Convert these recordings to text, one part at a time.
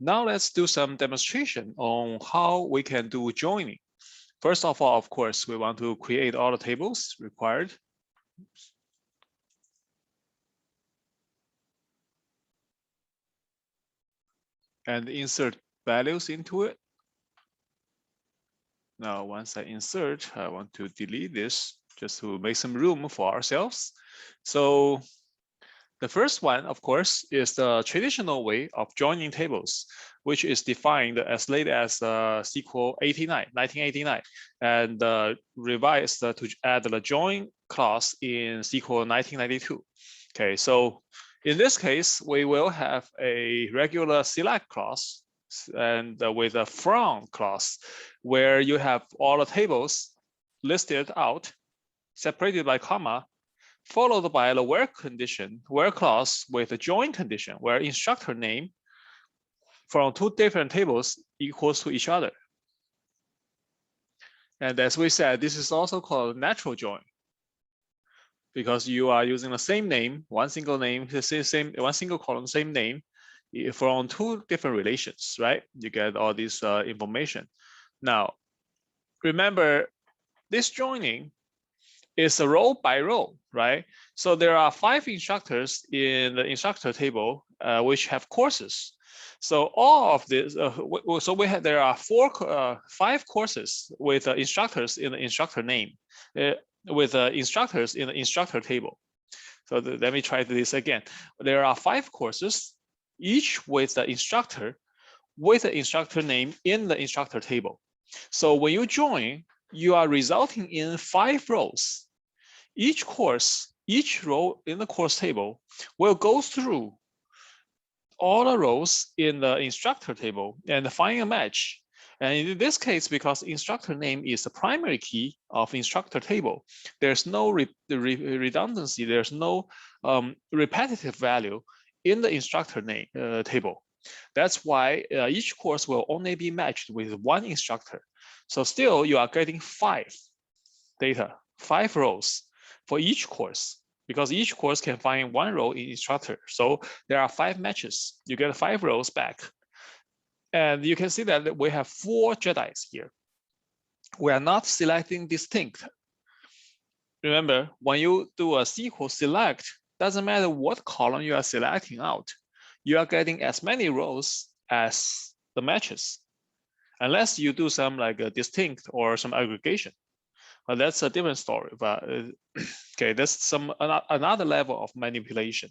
Now let's do some demonstration on how we can do joining. First of all, of course, we want to create all the tables required. And insert values into it. Now, once I insert, I want to delete this just to make some room for ourselves. So the first one, of course, is the traditional way of joining tables, which is defined as late as SQL 1989, and revised to add the join clause in SQL 1992. Okay, so in this case, we will have a regular select clause and with a from clause, where you have all the tables listed out, separated by comma, followed by the where condition, where clause with a join condition, where instructor name from two different tables equals to each other. And as we said, this is also called natural join, because you are using the same name, one single name, one single column, same name from two different relations, right? You get all this information. Now, remember, this joining is a row by row, right? So there are 5 instructors in the instructor table, which have courses. So all of this, so there are 5 courses with instructors in the instructor name, with instructors in the instructor table. So let me try this again. There are 5 courses, each with the instructor name in the instructor table. So when you join, you are resulting in 5 rows. Each course, each row in the course table will go through all the rows in the instructor table and find a match. And in this case, because instructor name is the primary key of instructor table, there's no redundancy, there's no repetitive value in the instructor name table. That's why each course will only be matched with one instructor. So still, you are getting 5 data, 5 rows for each course, because each course can find one row in instructor. So there are 5 matches. You get 5 rows back. And you can see that we have 4 Jedis here. We are not selecting distinct. Remember, when you do a SQL select, doesn't matter what column you are selecting out, you are getting as many rows as the matches, unless you do some like a distinct or some aggregation. But that's a different story. But okay, that's another level of manipulation.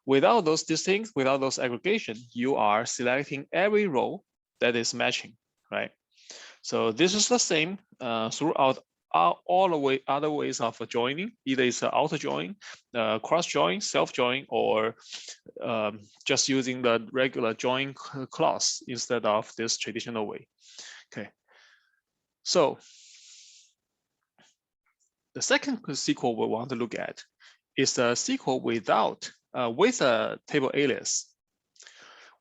Without those distinct, without those aggregation, you are selecting every row that is matching, right? So this is the same throughout all the way other ways of joining. Either it's auto join, cross join, self join, or just using the regular join clause instead of this traditional way. Okay. So the second SQL we want to look at is the SQL without with a table alias.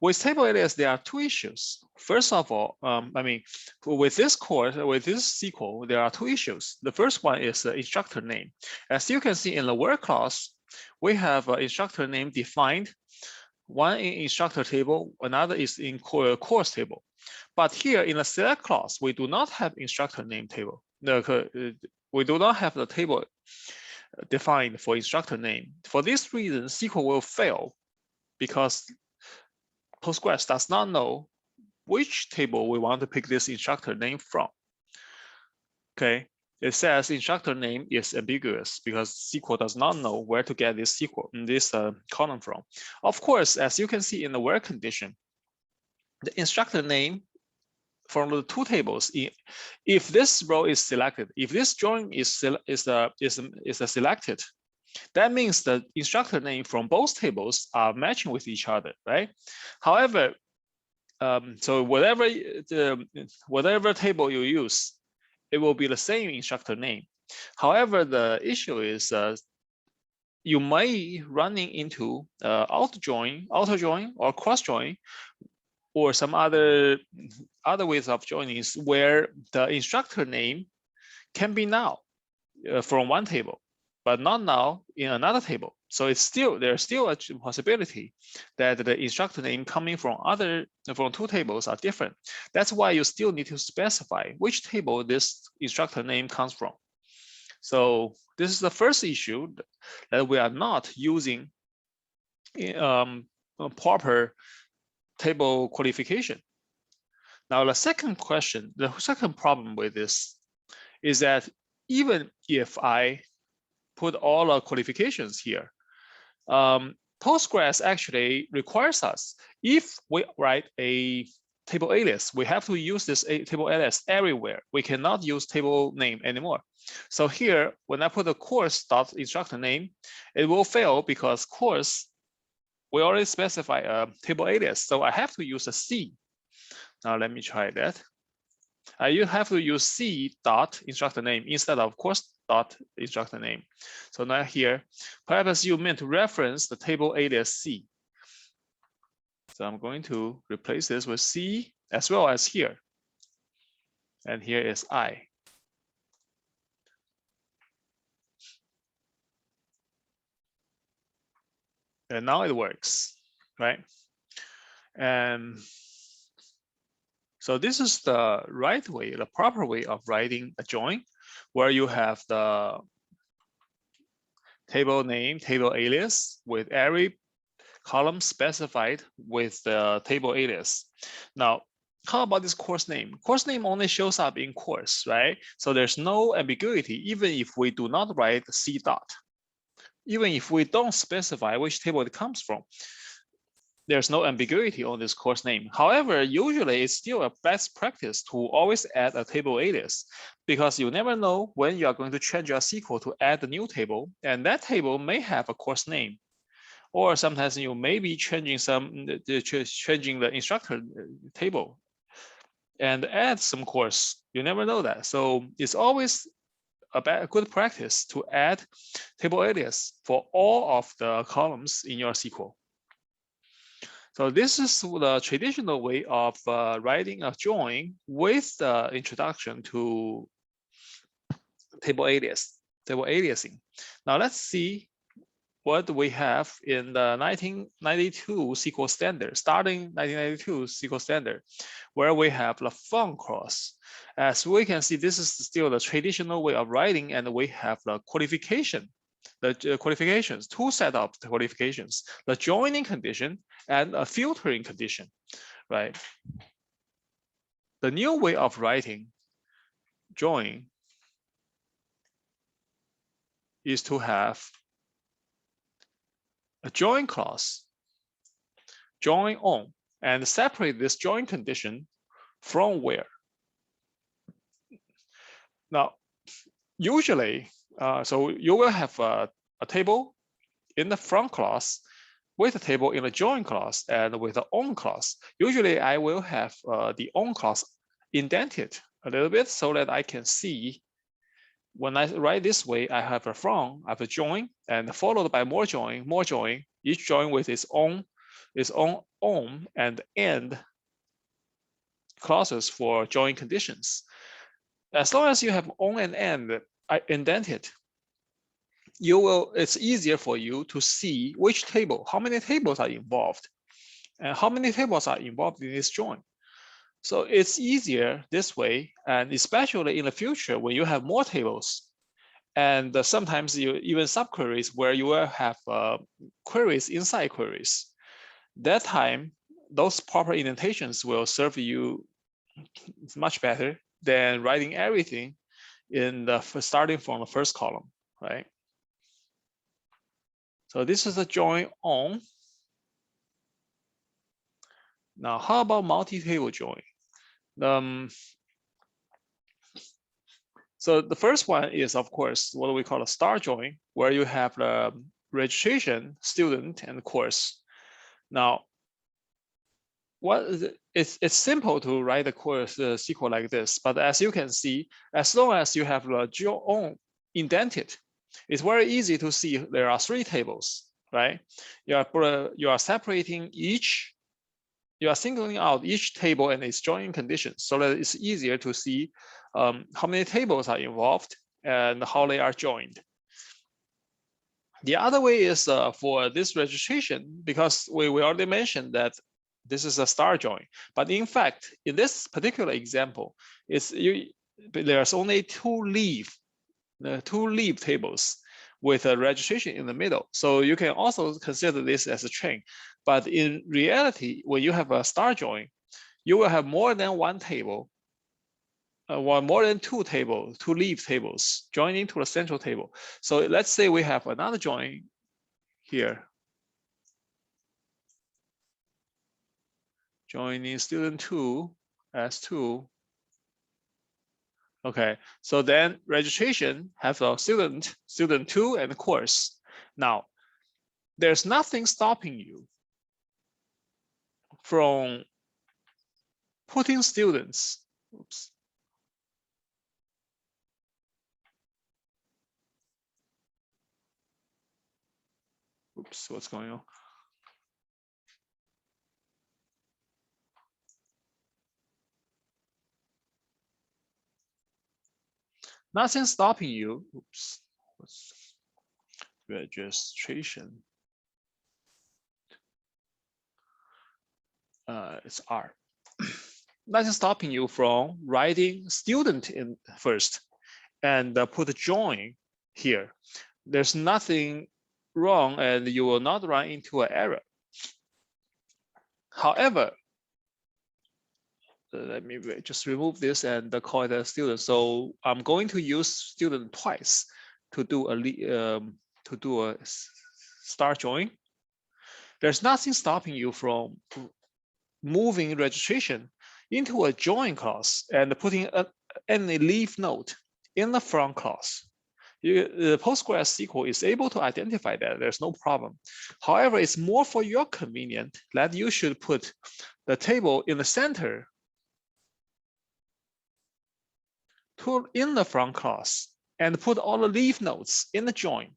With table alias, there are 2 issues. First of all, with this course, with this SQL, there are 2 issues. The first one is the instructor name. As you can see in the where clause, we have an instructor name defined, one in instructor table, another is in course table. But here in the select clause, we do not have instructor name table. We do not have the table defined for instructor name. For this reason, SQL will fail because Postgres does not know which table we want to pick this instructor name from. Okay, it says instructor name is ambiguous because SQL does not know where to get this column from. Of course, as you can see in the where condition, the instructor name from the 2 tables, if this row is selected, if this join is selected, that means the instructor name from both tables are matching with each other, right? However, so whatever table you use, it will be the same instructor name. However, the issue is you may running into auto join or cross join, or some other ways of joining is where the instructor name can be now from one table, but not now in another table. So there's still a possibility that the instructor name coming from two tables are different. That's why you still need to specify which table this instructor name comes from. So this is the first issue, that we are not using a proper table qualification. Now, the second problem with this is that even if I put all the qualifications here, Postgres actually requires us, if we write a table alias, we have to use this table alias everywhere. We cannot use table name anymore. So here, when I put the course.instructor name, it will fail because course, we already specify a table alias. So I have to use a C. Now let me try that. You have to use C dot instructor name instead of course dot instructor name. So now here, perhaps you meant to reference the table alias C. So I'm going to replace this with C as well as here. And here is I. And now it works, right? And so this is the right way, the proper way of writing a join, where you have the table name, table alias with every column specified with the table alias. Now, how about this course name? Course name only shows up in course, right? So there's no ambiguity, even if we do not write C dot. Even if we don't specify which table it comes from, there's no ambiguity on this course name. However, usually it's still a best practice to always add a table alias, because you never know when you are going to change your SQL to add a new table, and that table may have a course name. Or sometimes you may be changing the instructor table and add some course. You never know that. So it's always a good practice to add table alias for all of the columns in your SQL. So this is the traditional way of writing a join with the introduction to table aliasing. Now let's see what we have in the 1992 SQL standard, starting 1992 SQL standard, where we have the fun clause. As we can see, this is still the traditional way of writing, and we have the qualification, the qualifications, two set of the qualifications, the joining condition and a filtering condition, right? The new way of writing join is to have a join clause, join on, and separate this join condition from where. Now, usually, so you will have a table in the from clause with a table in the join clause and with the on clause. Usually, I will have the on clause indented a little bit so that I can see when I write this way, I have a from, I have a join, and followed by more join, each join with its own on and end clauses for join conditions. As long as you have on and end indented, it's easier for you to see which table, how many tables are involved, and how many tables are involved in this join. So it's easier this way, and especially in the future when you have more tables, and sometimes even subqueries where you will have queries inside queries. That time, those proper indentations will serve you much better than writing everything in the starting from the first column, right? So this is a join on. Now, how about multi-table join? So the first one is, of course, what we call a star join, where you have the registration, student, and course. Now, it's simple to write a course SQL like this, but as you can see, as long as you have the join indented, it's very easy to see there are three tables, right? You are separating each, you are singling out each table and its joining conditions so that it's easier to see how many tables are involved and how they are joined. The other way is for this registration, because we already mentioned that this is a star join. But in fact, in this particular example, there's only two leaf tables with a registration in the middle. So you can also consider this as a chain. But in reality, when you have a star join, you will have more than one table, or more than two leaf tables joining to the central table. So let's say we have another join here. Joining student 2 as 2. Okay, so then registration have a student 2, and course. Now, there's nothing stopping you from putting students. Oops. Oops, what's going on? Nothing stopping you. Oops. Registration. It's R. Nothing stopping you from writing student in first and put join here. There's nothing wrong, and you will not run into an error. However, let me just remove this and call it a student. So I'm going to use student twice to do a star join. There's nothing stopping you from moving registration into a join clause and putting any leaf node in the front clause. The PostgreSQL is able to identify that. There's no problem. However, it's more for your convenience that you should put the table in the center in the front clause and put all the leaf nodes in the join.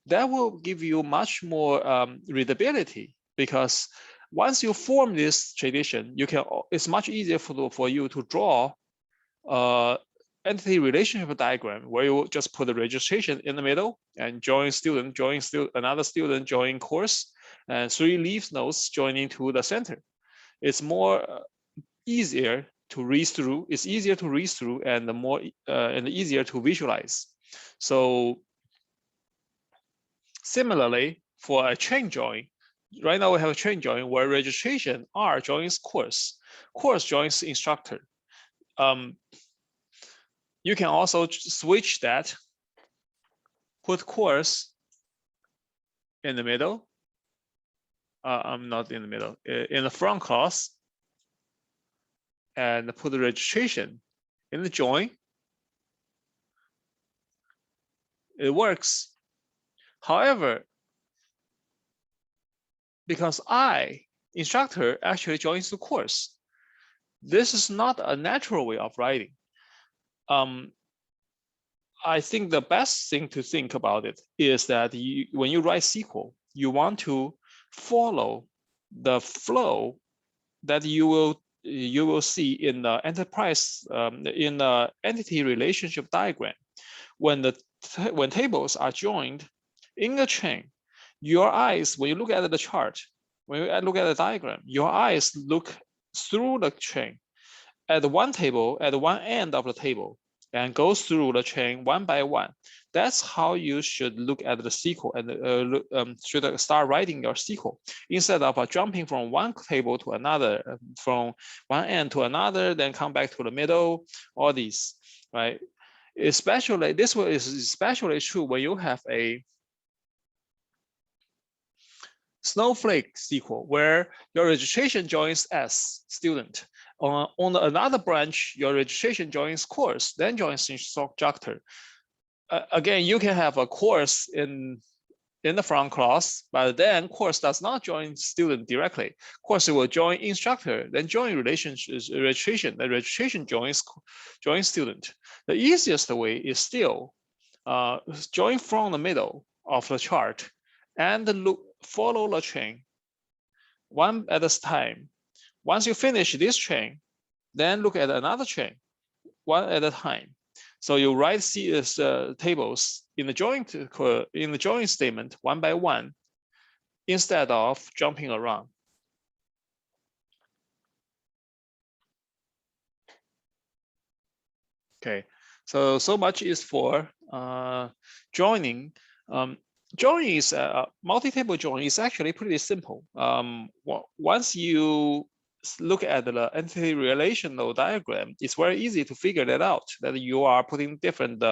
That will give you much more readability, because once you form this tradition, it's much easier for you to draw entity relationship diagram where you just put the registration in the middle and join another student, join course, and 3 leaf nodes joining to the center. It's more easier to read through. It's easier to read through and and easier to visualize. So similarly, for a chain join, right now we have a chain join where registration R joins course joins instructor. You can also switch that, put course in the middle. I'm not in the middle, in the front clause, and put the registration in the join. It works. However, because instructor actually joins the course, this is not a natural way of writing. I think the best thing to think about it is that when you write SQL, you want to follow the flow that you will see in the enterprise in the entity relationship diagram. When tables are joined in a chain, your eyes, when you look at the chart, when you look at the diagram, your eyes look through the chain at one table, at one end of the table, and goes through the chain one by one. That's how you should look at the SQL and should start writing your SQL, instead of jumping from one table to another, from one end to another, then come back to the middle, all these, right? Especially, this is especially true when you have a Snowflake SQL, where your registration joins as student. On another branch, your registration joins course, then joins instructor. Again, you can have a course in the front clause, but then course does not join student directly. Course will join instructor, then join registration. The registration joins student. The easiest way is still join from the middle of the chart and follow the chain one at a time. Once you finish this chain, then look at another chain one at a time. So you write tables in the join statement one by one instead of jumping around. Okay, so much is for joining. Joining is multi-table join is actually pretty simple. Once you look at the entity relational diagram, it's very easy to figure that out, that you are putting different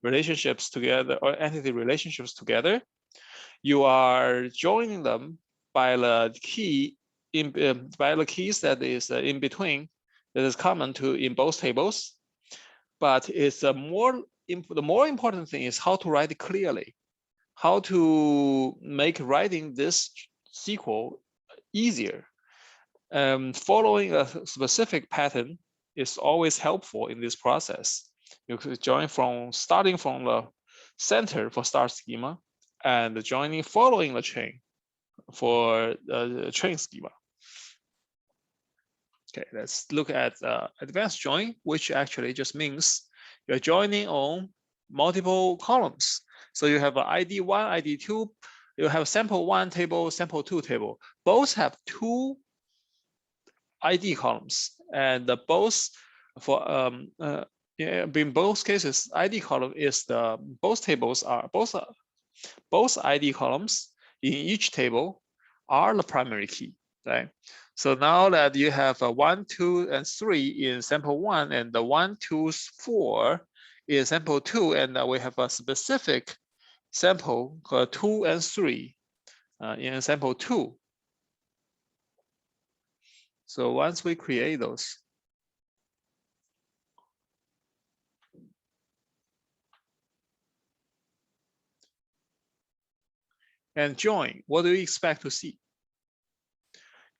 relationships together or entity relationships together. You are joining them by the key by the keys that is in between, that is common to in both tables. But it's the more important thing is how to write it clearly, how to make writing this SQL easier. Following a specific pattern is always helpful in this process. You could join starting from the center for start schema and joining following the chain for the chain schema. Okay, let's look at advanced join, which actually just means you're joining on multiple columns. So you have ID1, ID2, you have sample1 table, sample2 table. Both have two ID columns, and both for in both cases, ID column is both tables are both ID columns in each table are the primary key, right? So now that you have 1, 2, and 3 in sample 1 and the 1, 2, 4 in sample 2, and we have a specific sample 2 and 3 in sample 2. So once we create those, and join, what do you expect to see?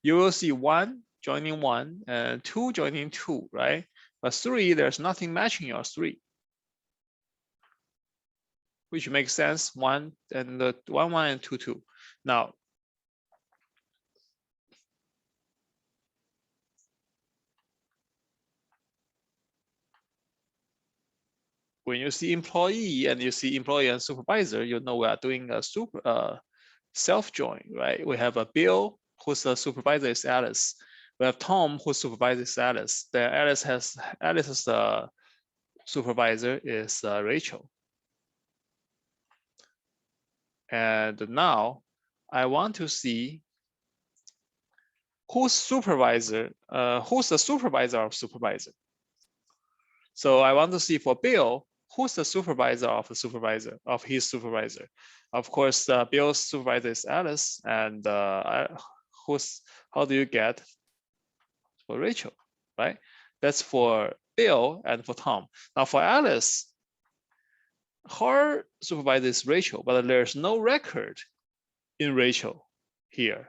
You will see 1 joining 1 and 2 joining 2, right? But 3, there's nothing matching your 3, which makes sense. 1 and 1, 1 and 2, 2. Now, when you see employee and you see employee and supervisor, you know we are doing a self join, right? We have a Bill whose supervisor is Alice. We have Tom whose supervisor is Alice. Then Alice's supervisor is Rachel. And now I want to see who's the supervisor of supervisor. So I want to see for Bill, who's the supervisor of the supervisor of his supervisor. Of course, Bill's supervisor is Alice, and how do you get for Rachel, right? That's for Bill and for Tom. Now for Alice, her supervisor is Rachel, but there's no record in Rachel here.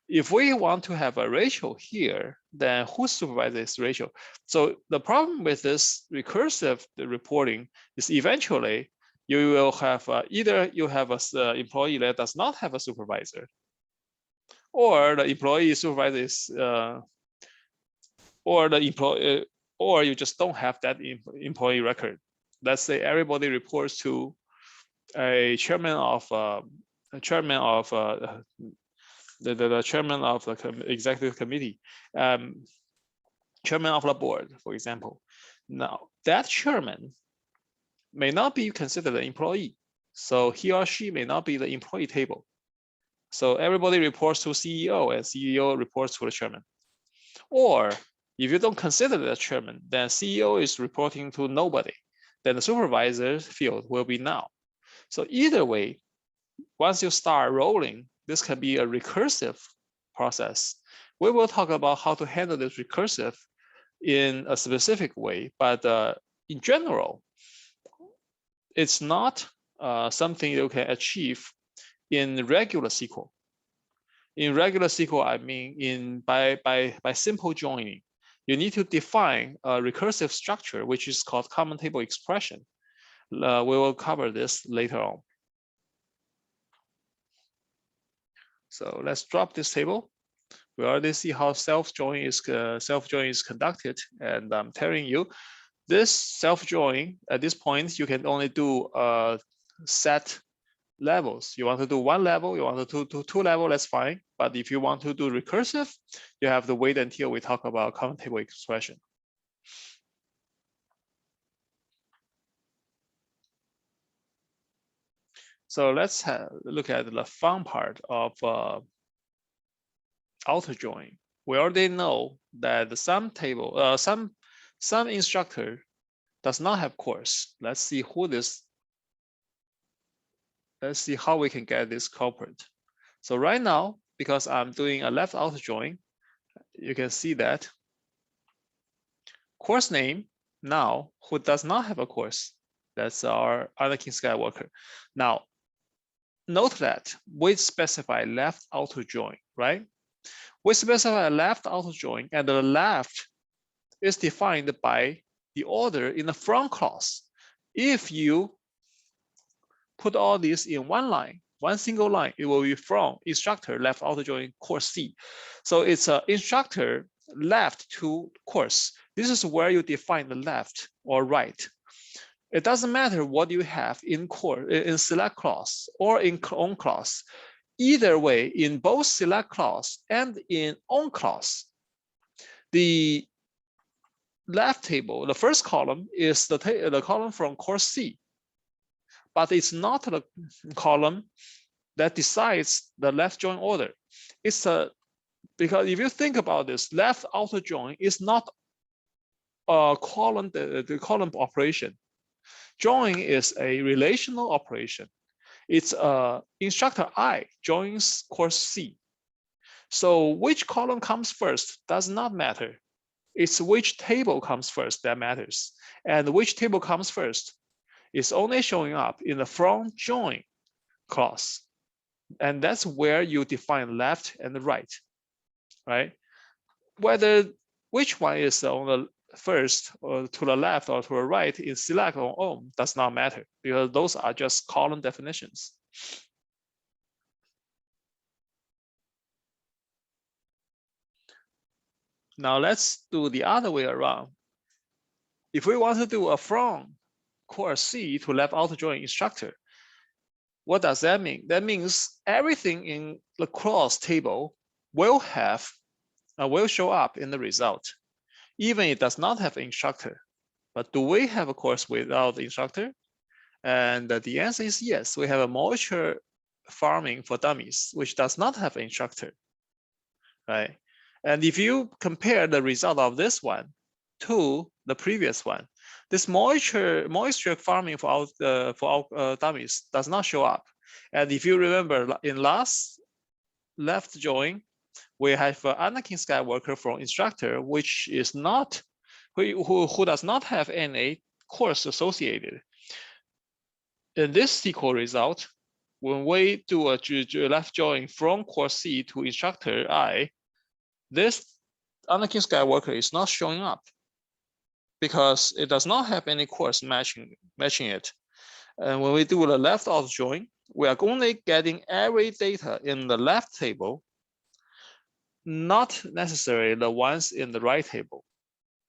If we want to have a Rachel here, then whose supervisor is Rachel? So the problem with this recursive reporting is eventually you will have either you have an employee that does not have a supervisor, or the employee supervisor is, or you just don't have that employee record. Let's say everybody reports to a chairman of the chairman of the executive committee, chairman of the board, for example. Now, that chairman may not be considered an employee. So he or she may not be the employee table. So everybody reports to CEO and CEO reports to the chairman. Or if you don't consider the chairman, then CEO is reporting to nobody. Then the supervisor field will be null. So either way, once you start rolling, this can be a recursive process. We will talk about how to handle this recursive in a specific way, but in general, it's not something you can achieve in regular SQL. In regular SQL, I mean by simple joining. You need to define a recursive structure, which is called common table expression. We will cover this later on. So let's drop this table. We already see how self-join is conducted, and I'm telling you, This self-join, at this point, you can only do set levels. You want to do one level, you want to do two level, that's fine. But if you want to do recursive, you have to wait until we talk about common table expression. So let's look at the fun part of outer join. We already know that some table, some instructor does not have course. Let's see who this. Let's see how we can get this culprit. So right now, because I'm doing a left outer join, you can see that course name now who does not have a course. That's our Anakin Skywalker. Now, note that we specify left outer join, right? We specify a left outer join, and the left is defined by the order in the front clause. If you put all this in one line, one single line, it will be from instructor left outer join course C. So it's a instructor left to course. This is where you define the left or right. It doesn't matter what you have in course, in select clause or in on clause. Either way, in both select clause and in on clause, the left table, the first column is the column from course C, but it's not the column that decides the left join order. It's because if you think about this, left outer join is not a column, the column operation. Join is a relational operation. It's instructor I joins course C. So which column comes first does not matter. It's which table comes first that matters. And which table comes first is only showing up in the from join clause. And that's where you define left and right, right? Whether which one is on the first or to the left or to the right in select or on does not matter because those are just column definitions. Now let's do the other way around. If we want to do a from course C to left outer join instructor, what does that mean? That means everything in the clause table will have will show up in the result, even it does not have instructor. But do we have a course without the instructor? And the answer is yes. We have a moisture farming for dummies, which does not have an instructor, right? And if you compare the result of this one to the previous one, this moisture farming for our dummies does not show up. And if you remember in last left join, we have Anakin Skywalker from instructor, which is not who does not have any course associated. In this SQL result, when we do a left join from course C to instructor I, this Anakin Skywalker is not showing up because it does not have any course matching it. And when we do the left out join, we are only getting every data in the left table, not necessarily the ones in the right table.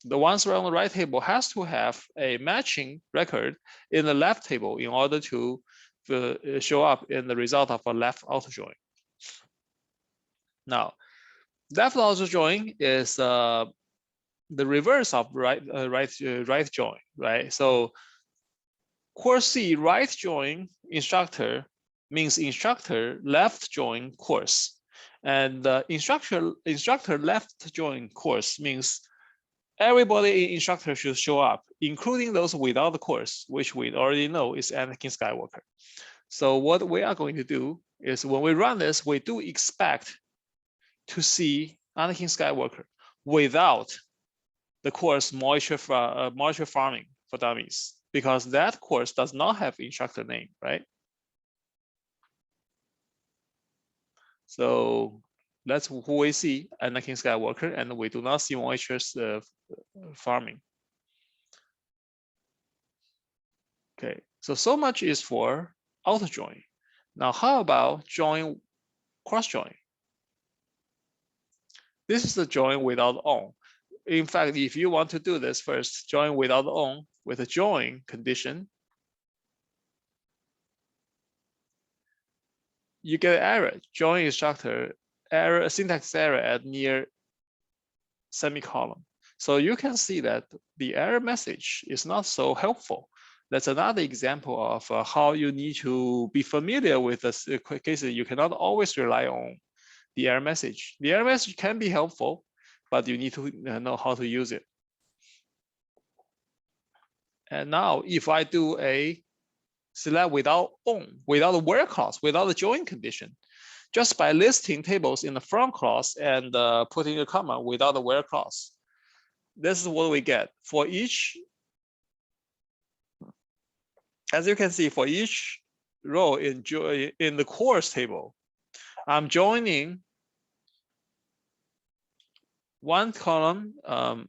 The ones around the right table has to have a matching record in the left table in order to show up in the result of a left outer join. Now, left outer join is the reverse of right join, right? So course C right join instructor means instructor left join course, and instructor left join course means everybody in instructor should show up, including those without the course, which we already know is Anakin Skywalker. So what we are going to do is when we run this, we do expect to see Anakin Skywalker without the course moisture farming for dummies, because that course does not have instructor name, right? So that's who we see, Anakin Skywalker, and we do not see moisture farming. Okay, so much is for outer join. Now, how about join cross join? This is the join without on. in fact, if you want to do this first, join without on with a join condition, you get an error, join instructor error, syntax error at near semicolon. So you can see that the error message is not so helpful. That's another example of how you need to be familiar with the cases. You cannot always rely on the error message. The error message can be helpful, but you need to know how to use it. And now if I do a select without on, without a where clause, without a join condition, just by listing tables in the from clause and putting a comma without a where clause, this is what we get for each. As you can see, for each row in the course table, I'm joining one column and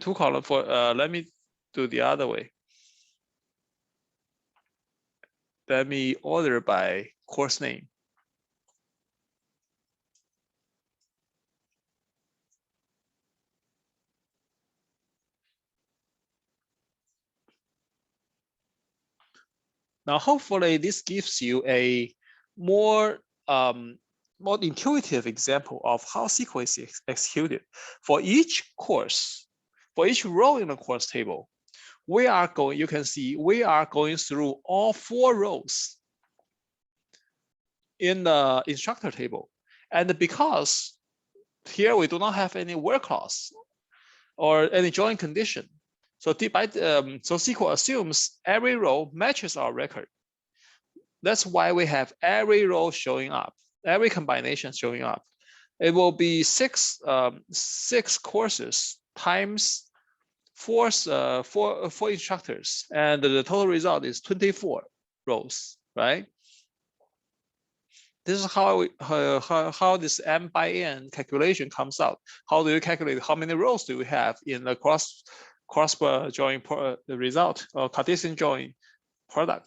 two column for, let me do the other way. Let me order by course name. Now, hopefully this gives you a more intuitive example of how SQL is executed. For each course, for each row in the course table, we are going, you can see, we are going through all 4 rows in the instructor table. And because here we do not have any where clause or any join condition, so SQL assumes every row matches our record. That's why we have every row showing up, every combination showing up. It will be 6 courses times 4 instructors, and the total result is 24 rows, right? This is how this m by n calculation comes out. How do you calculate how many rows do we have in the cross join the result or Cartesian join product?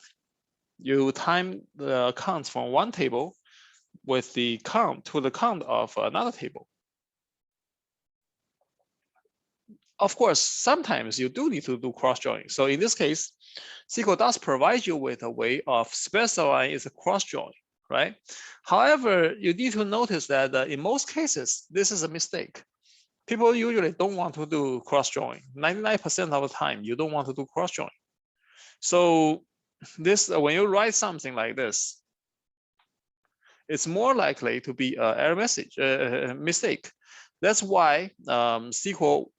You time the counts from one table with the count to the count of another table. Of course, sometimes you do need to do cross join. So in this case, SQL does provide you with a way of specifying it's a cross join, right? However, you need to notice that in most cases, this is a mistake. People usually don't want to do cross join. 99% of the time, you don't want to do cross join. So this, when you write something like this, it's more likely to be an error message, mistake. That's why SQL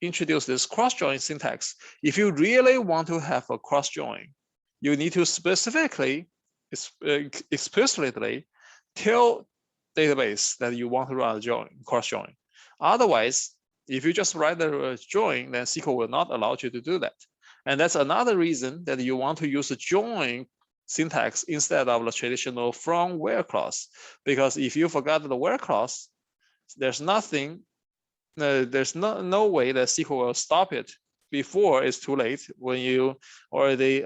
introduced this cross-join syntax. If you really want to have a cross-join, you need to specifically, explicitly tell database that you want to run a cross-join. Otherwise, if you just write the join, then SQL will not allow you to do that. And that's another reason that you want to use a join syntax instead of the traditional from where clause. Because if you forgot the where clause, there's nothing, there's no way that SQL will stop it before it's too late when you already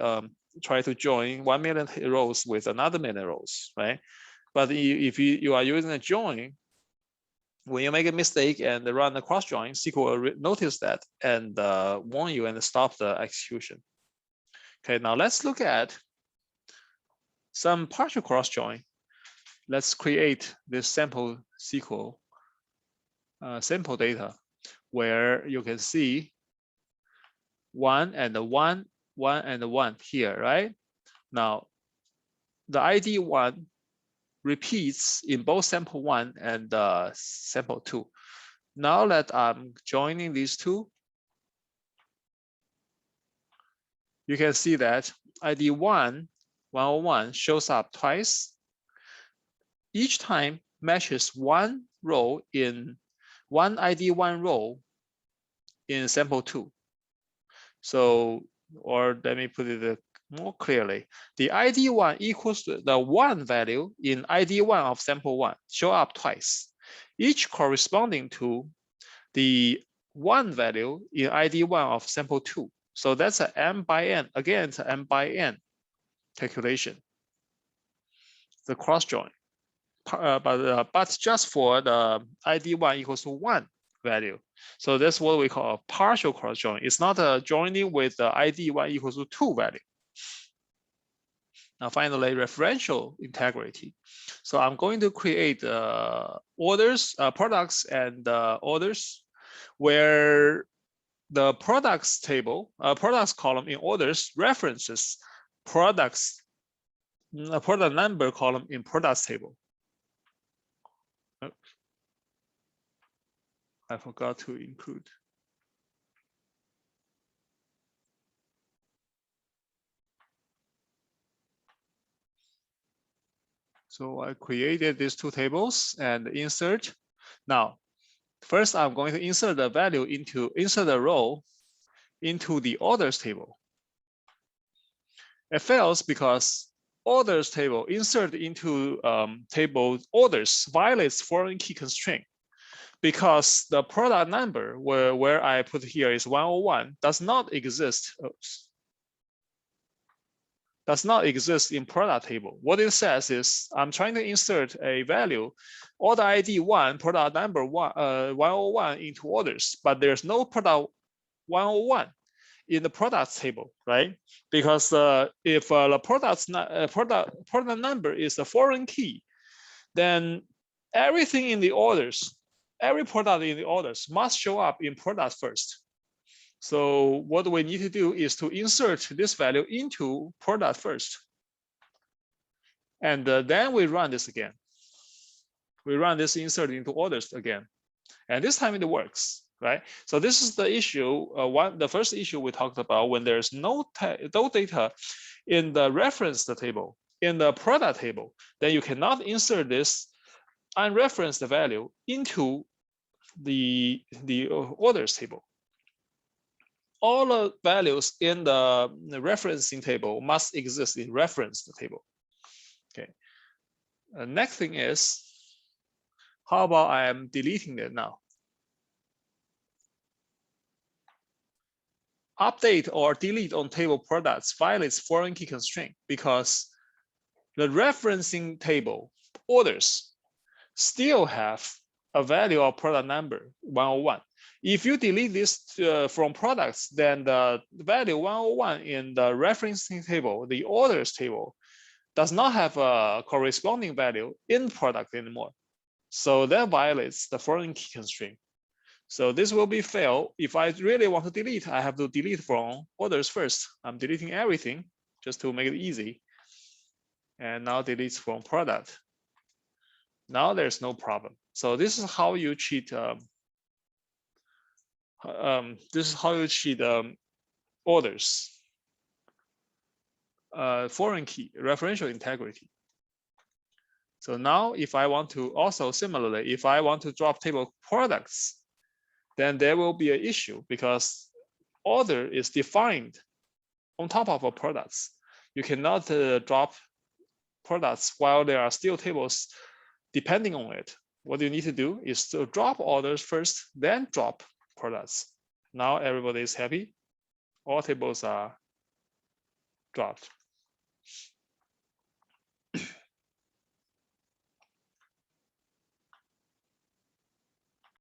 try to join 1 million rows with another million rows, right? But if you are using a join, when you make a mistake and run a cross join, SQL will notice that and warn you and stop the execution. Okay, now let's look at some partial cross join. Let's create this sample SQL sample data where you can see 1 and 1, 1 and 1 here, right? Now, the ID 1 repeats in both sample 1 and sample 2. Now that I'm joining these two, you can see that ID 101 shows up twice. Each time matches one row in one ID 1 row in sample 2. So, or let me put it more clearly, the ID 1 equals to the 1 value in ID 1 of sample 1 show up twice, each corresponding to the 1 value in ID 1 of sample 2. So that's an m by n. Again, it's an m by n calculation, the cross join. But just for the ID 1 equals to 1 value. So that's what we call a partial cross join. It's not a joining with the ID 1 equals to 2 value. Now finally, referential integrity. So I'm going to create orders, products and orders where the products table, products column in orders references products, product number column in products table. Oops. I forgot to include. So I created these two tables and insert. Now, first I'm going to insert the value insert the row into the orders table. It fails because orders table insert into table orders violates foreign key constraint, because the product number where I put here is 101 does not exist. Oops. Does not exist in product table. What it says is I'm trying to insert a value, order ID 1, product number 101 into orders, but there's no product 101 in the products table, right? Because if the product number is a foreign key, then everything in the orders, every product in the orders must show up in product first. So what we need to do is to insert this value into product first. And then we run this again. We run this insert into orders again. And this time it works, right? So this is the issue, the first issue we talked about when there's no data in the reference table, in the product table, then you cannot insert this unreferenced value into the orders table. All the values in the referencing table must exist in reference table. Okay. The next thing is, how about I am deleting it now? Update or delete on table products violates foreign key constraint because the referencing table orders still have a value of product number 101. If you delete this from products, then the value 101 in the referencing table, the orders table, does not have a corresponding value in product anymore. So that violates the foreign key constraint. So this will be fail. If I really want to delete, I have to delete from orders first. I'm deleting everything just to make it easy. And now delete from product. Now there's no problem. So this is how you cheat. This is how you cheat orders. Foreign key, referential integrity. So now if I want to also similarly, if I want to drop table products, then there will be an issue because order is defined on top of a products. You cannot drop products while there are still tables depending on it. What you need to do is to drop orders first, then drop products. Now everybody is happy. All tables are dropped.